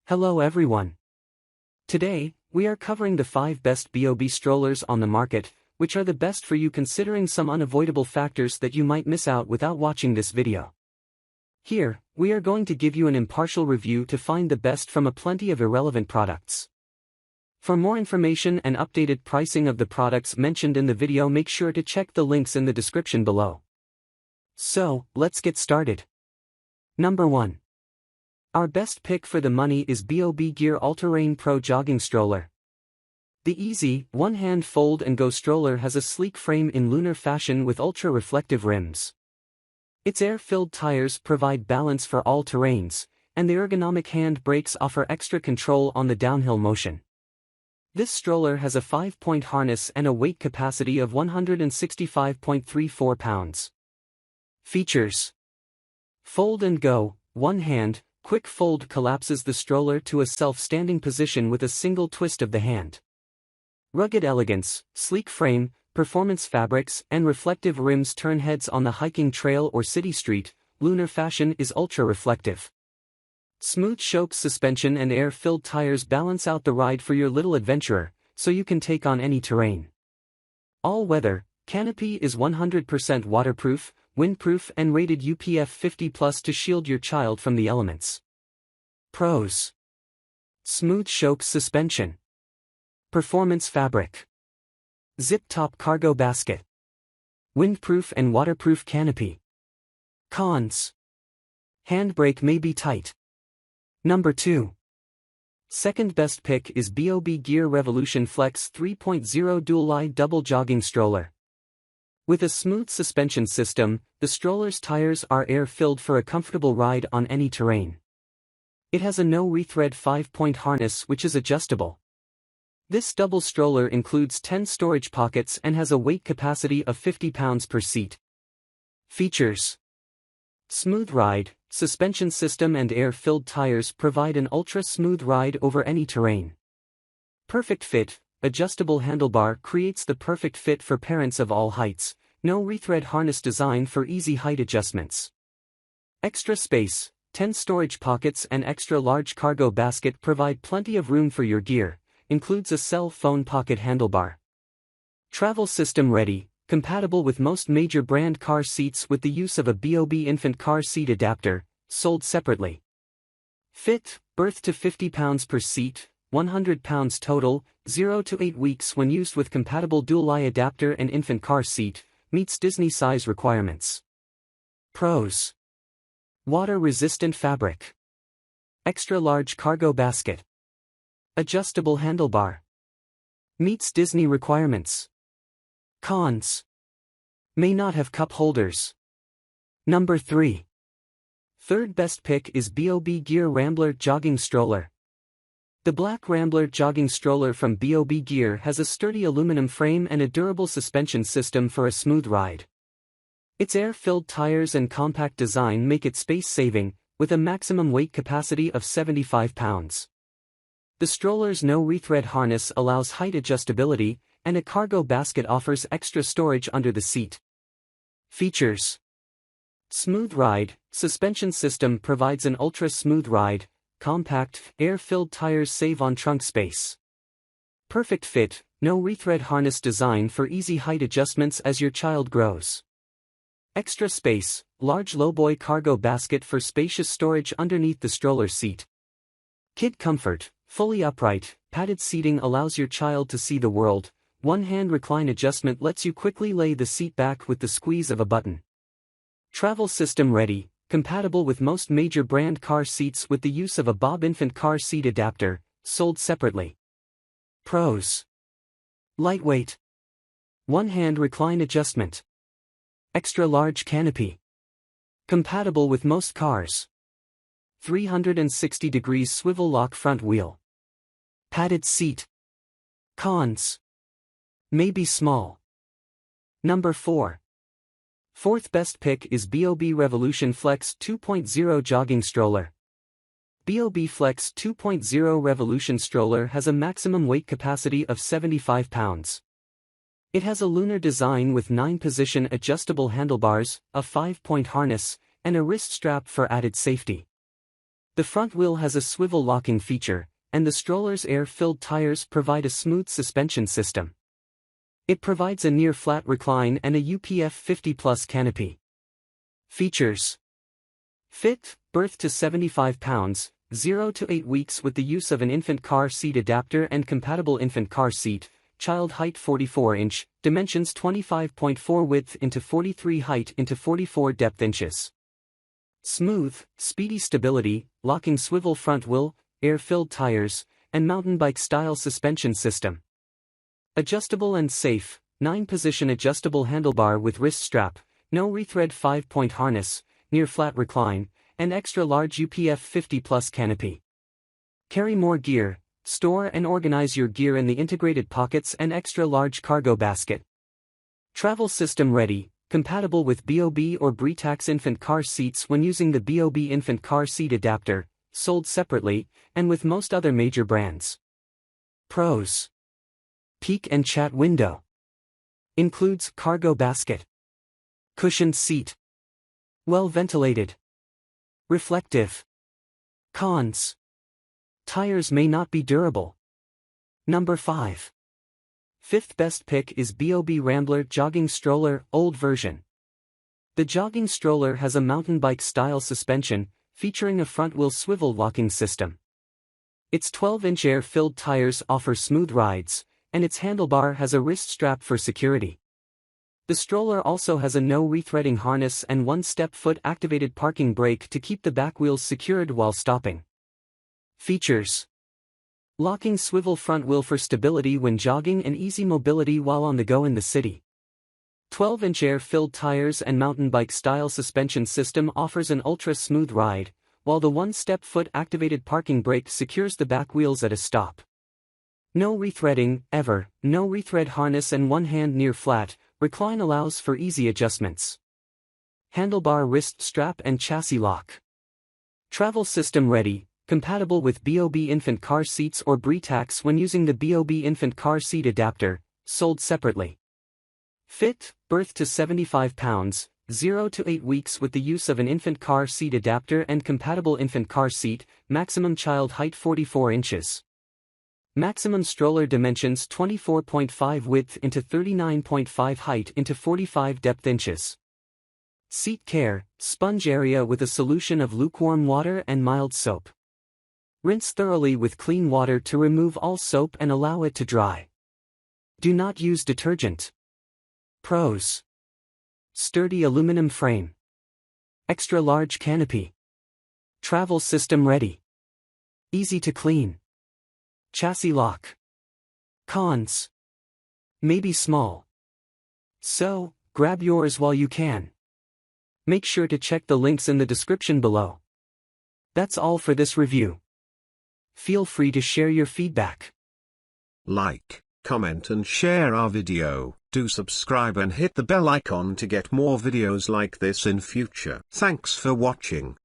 Hello everyone. Today, we are covering the 5 best BOB strollers on the market, which are the best for you considering some unavoidable factors that you might miss out without watching this video. Here, we are going to give you an impartial review to find the best from a plenty of irrelevant products. For more information and updated pricing of the products mentioned in the video, make sure to check the links in the description below. So, let's get started. Number 1. Our best pick for the money is BOB Gear Alterrain Pro Jogging Stroller. The easy, one-hand fold and go stroller has a sleek frame in lunar fashion with ultra-reflective rims. Its air-filled tires provide balance for all terrains, and the ergonomic hand brakes offer extra control on the downhill motion. This stroller has a 5-point harness and a weight capacity of 165.34 pounds. Features: fold and go, one hand. Quick fold collapses the stroller to a self-standing position with a single twist of the hand. Rugged elegance, sleek frame, performance fabrics, and reflective rims turn heads on the hiking trail or city street. Lunar fashion is ultra-reflective. Smooth shock suspension and air-filled tires balance out the ride for your little adventurer, so you can take on any terrain. All-weather, canopy is 100% waterproof, windproof and rated UPF 50+ to shield your child from the elements. Pros: smooth shock suspension, performance fabric, zip-top cargo basket, windproof and waterproof canopy. Cons: handbrake may be tight. Number 2. Second best pick is BOB Gear Revolution Flex 3.0 Duallie Double Jogging Stroller. With a smooth suspension system, the stroller's tires are air-filled for a comfortable ride on any terrain. It has a no-rethread 5-point harness which is adjustable. This double stroller includes 10 storage pockets and has a weight capacity of 50 pounds per seat. Features: smooth ride, suspension system and air-filled tires provide an ultra-smooth ride over any terrain. Perfect fit. Adjustable handlebar creates the perfect fit for parents of all heights. No rethread harness designed for easy height adjustments. Extra space, 10 storage pockets and extra large cargo basket provide plenty of room for your gear. Includes a cell phone pocket handlebar. Travel system ready, compatible with most major brand car seats with the use of a BOB infant car seat adapter, sold separately. Fit, berth to 50 pounds per seat. 100 pounds total, 0 to 8 weeks when used with compatible Duallie adapter and infant car seat, meets Disney size requirements. Pros: water-resistant fabric, extra large cargo basket, adjustable handlebar, meets Disney requirements. Cons: may not have cup holders. Number 3. Third best pick is BOB Gear Rambler Jogging Stroller. The black Rambler jogging stroller from BOB Gear has a sturdy aluminum frame and a durable suspension system for a smooth ride. Its air-filled tires and compact design make it space-saving, with a maximum weight capacity of 75 pounds. The stroller's no-rethread harness allows height adjustability, and a cargo basket offers extra storage under the seat. Features: smooth ride, suspension system provides an ultra-smooth ride. Compact, air-filled tires save on trunk space. Perfect fit, no rethread harness designed for easy height adjustments as your child grows. Extra space, large lowboy cargo basket for spacious storage underneath the stroller seat. Kid comfort, fully upright, padded seating allows your child to see the world. One-hand recline adjustment lets you quickly lay the seat back with the squeeze of a button. Travel system ready. Compatible with most major brand car seats with the use of a BOB infant car seat adapter, sold separately. Pros: lightweight, one-hand recline adjustment, extra large canopy, compatible with most cars, 360 degrees swivel lock front wheel, padded seat. Cons: may be small. Number 4. Fourth best pick is BOB Revolution Flex 2.0 Jogging Stroller. BOB Flex 2.0 Revolution Stroller has a maximum weight capacity of 75 pounds. It has a lunar design with 9-position adjustable handlebars, a 5-point harness, and a wrist strap for added safety. The front wheel has a swivel locking feature, and the stroller's air-filled tires provide a smooth suspension system. It provides a near-flat recline and a UPF 50+ canopy. Features: fit, birth to 75 pounds, 0 to 8 weeks with the use of an infant car seat adapter and compatible infant car seat, child height 44 inch, dimensions 25.4 width into 43 height into 44 depth inches. Smooth, speedy stability, locking swivel front wheel, air-filled tires, and mountain bike-style suspension system. Adjustable and safe, 9-position adjustable handlebar with wrist strap, no rethread 5-point harness, near-flat recline, and extra-large UPF 50+ canopy. Carry more gear, store and organize your gear in the integrated pockets and extra-large cargo basket. Travel system ready, compatible with BOB or Britax infant car seats when using the BOB infant car seat adapter, sold separately, and with most other major brands. Pros: peek and chat window. Includes cargo basket. Cushioned seat. Well ventilated. Reflective. Cons: tires may not be durable. Number 5. Fifth best pick is BOB Rambler Jogging Stroller, old version. The Jogging Stroller has a mountain bike style suspension, featuring a front wheel swivel locking system. Its 12-inch air-filled tires offer smooth rides, and its handlebar has a wrist strap for security. The stroller also has a no rethreading harness and one-step foot-activated parking brake to keep the back wheels secured while stopping. Features: locking swivel front wheel for stability when jogging and easy mobility while on the go in the city. 12-inch air-filled tires and mountain bike-style suspension system offers an ultra-smooth ride, while the one-step foot-activated parking brake secures the back wheels at a stop. No rethreading, ever, no rethread harness and one-hand near-flat recline allows for easy adjustments. Handlebar wrist strap and chassis lock. Travel system ready, compatible with BOB infant car seats or Britax when using the BOB infant car seat adapter, sold separately. Fit, birth to 75 pounds, 0 to 8 weeks with the use of an infant car seat adapter and compatible infant car seat, maximum child height 44 inches. Maximum stroller dimensions 24.5 width into 39.5 height into 45 depth inches. Seat care, sponge area with a solution of lukewarm water and mild soap. Rinse thoroughly with clean water to remove all soap and allow it to dry. Do not use detergent. Pros: sturdy aluminum frame. Extra large canopy. Travel system ready. Easy to clean. Chassis lock. Cons: maybe small. So, grab yours while you can. Make sure to check the links in the description below. That's all for this review. Feel free to share your feedback. Like, comment and share our video. Do subscribe and hit the bell icon to get more videos like this in future. Thanks for watching.